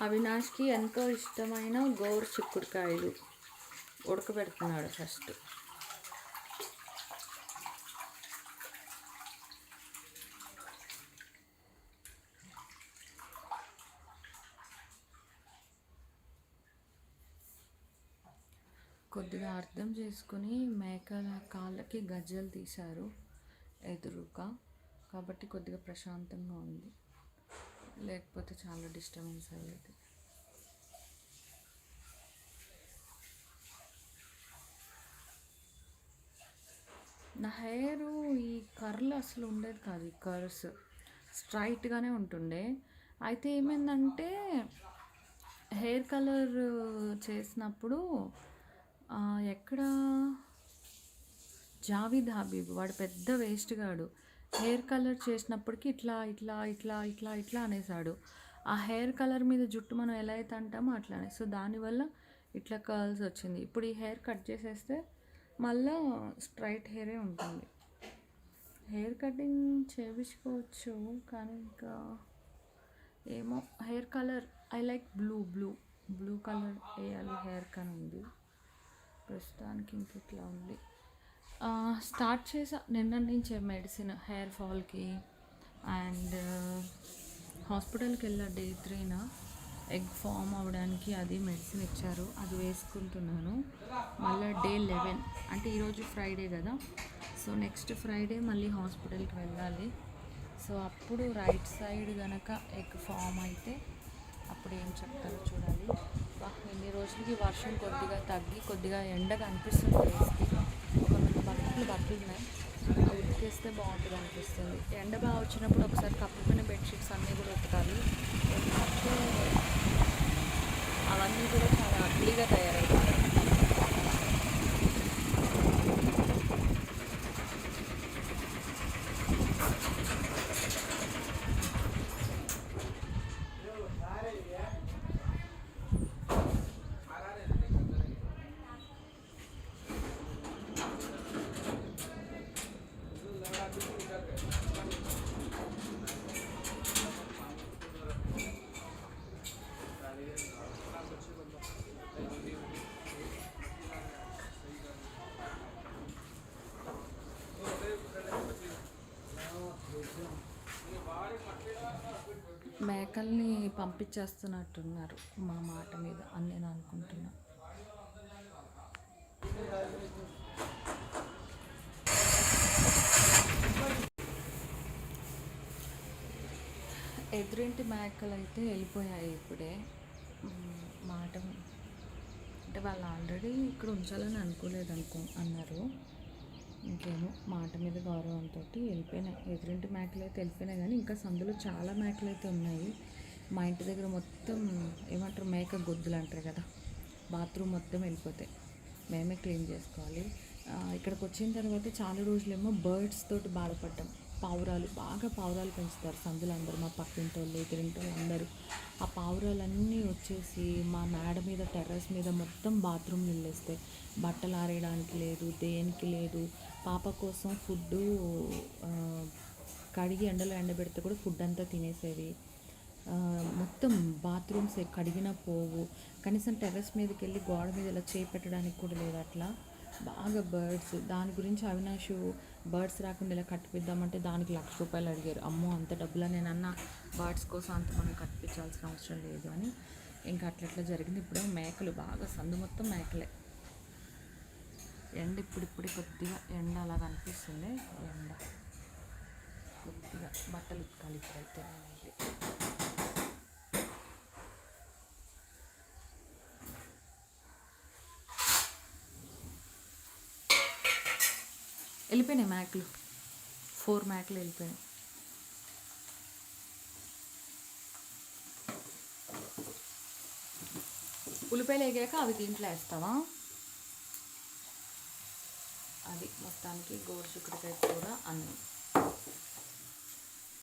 అవినాష్కి ఎంతో ఇష్టమైన గోరు చిక్కుడుకాయలు ఉడకబెడుతున్నాడు ఫస్ట్. కొద్దిగా అర్థం చేసుకుని మేకల కాళ్ళకి గజ్జలు తీశారు ఎదురుగా, కాబట్టి కొద్దిగా ప్రశాంతంగా ఉంది, లేకపోతే చాలా డిస్టర్బెన్స్ అయ్యేది. నా హెయిర్ ఈ కర్ల్ అసలు ఉండేది కాదు, ఈ కర్ల్స్ స్ట్రైట్గానే ఉంటుండే. అయితే ఏమైందంటే హెయిర్ కలర్ చేసినప్పుడు ఎక్కడ జావీద్ హబీబ్ వాడు పెద్ద వేస్ట్ గాడు హెయిర్ కలర్ చేసినప్పటికీ ఇట్లా ఇట్లా ఇట్లా ఇట్లా ఇట్లా అనేసాడు. ఆ హెయిర్ కలర్ మీద జుట్టు మనం ఎలా అయితే అంటామో అట్లానే, సో దానివల్ల ఇట్లా కర్ల్స్ వచ్చింది. ఇప్పుడు ఈ హెయిర్ కట్ చేసేస్తే మళ్ళీ స్ట్రైట్ హెయిరే ఉంటుంది. హెయిర్ కటింగ్ చేయించుకోవచ్చు కానీ ఇంకా ఏమో, hair colour I like blue colour వేయాలి హెయిర్ కన్ ఉంది. ప్రస్తుతానికి ఇంక ఇట్లా ఉంది. స్టార్ట్ చేసా నిన్న నుంచే మెడిసిన్ హెయిర్ ఫాల్కి. అండ్ హాస్పిటల్కి వెళ్ళా డే 3న ఎగ్ ఫామ్ అవ్వడానికి, అది మెడిసిన్ ఇచ్చారు, అది వేసుకుంటున్నాను. మళ్ళీ డే 11 అంటే ఈరోజు ఫ్రైడే కదా, సో నెక్స్ట్ ఫ్రైడే మళ్ళీ హాస్పిటల్కి వెళ్ళాలి. సో అప్పుడు రైట్ సైడ్ కనుక ఎగ్ ఫామ్ అయితే అప్పుడు ఏం చెప్తారో చూడాలి. ఎన్ని రోజులకి వర్షం కొద్దిగా తగ్గి కొద్దిగా ఎండ కనిపిస్తుంది వేసి, ఒక 2 బట్టలు ఉన్నాయి, అవి ఉతికేస్తే బాగుంటుంది అనిపిస్తుంది. ఎండ బాగా వచ్చినప్పుడు ఒకసారి కప్పుకునే బెడ్షీట్స్ అన్నీ కూడా ఉతకాలి, ఎందుకంటే అవన్నీ కూడా చాలా అగ్లీగా తయారవుతాయి. మేకల్ని పంపించేస్తున్నట్టున్నారు మా మాట మీద అని నేను అనుకుంటున్నా. ఎదురింటి మేకలు అయితే వెళ్ళిపోయాయి ఇప్పుడే. మాట అంటే వాళ్ళు ఆల్రెడీ ఇక్కడ ఉంచాలని అనుకోలేదు అన్నారు. ఇంకేమో మాట మీద గౌరవంతో వెళ్ళిపోయినాయి. ఎదురింటి మేకలు అయితే వెళ్ళిపోయినాయి, కానీ ఇంకా సందులో చాలా మేకలు అయితే ఉన్నాయి. మా ఇంటి దగ్గర మొత్తం ఏమంటారు, మేక గొద్దులు అంటారు కదా, బాత్రూమ్ మొత్తం వెళ్ళిపోతాయి, మేమే క్లీన్ చేసుకోవాలి. ఇక్కడికి వచ్చిన తర్వాత చాలా రోజులేమో బర్డ్స్ తోటి బాధపడ్డాం. బాగా పావురాలు పెంచుతారు సందులు అందరూ, మా పక్కింటి వాళ్ళు ఎదురింటి వాళ్ళు అందరూ. ఆ పావురాలన్నీ వచ్చేసి మా మేడ మీద టెర్రస్ మీద మొత్తం బాత్రూమ్ నిల్లేస్తాయి. బట్టలు ఆరేయడానికి లేదు, దేనికి లేదు. పాప కోసం ఫుడ్డు కడిగి ఎండలో ఎండబెడితే కూడా ఫుడ్ అంతా తినేసేవి. మొత్తం బాత్రూమ్స్ కడిగిన పోవు, కనీసం టెర్రస్ మీదకి వెళ్ళి గోడ మీద ఇలా చేపెట్టడానికి కూడా లేదు. అట్లా బాగా బర్డ్స్, దాని గురించి అవినాష్ బర్డ్స్ రాకుండా ఇలా కట్టిపిద్దామంటే దానికి ₹1,00,000 అడిగారు. అమ్మో అంత డబ్బులా, నేను అన్న బర్డ్స్ కోసం అంత మనం కట్టించాల్సిన అవసరం లేదు అని. ఇంకా అట్లా జరిగింది. ఇప్పుడు మేకలు బాగా సందు మొత్తం మేకలే. ఎండ ఇప్పుడిప్పుడే కొద్దిగా ఎండ అలా కనిపిస్తుంది. ఎండ కొద్దిగా బట్టలు ఉతకాలి ఇప్పుడైతే. వెళ్ళిపోయినాయి మేకలు, 4 మేకలు వెళ్ళిపోయినాయి. ఉల్లిపాయలు వేగాక అవి దీంట్లో వేస్తావా? అది మొత్తానికి గోరు చిక్కుడుకాయ కూర అన్నం.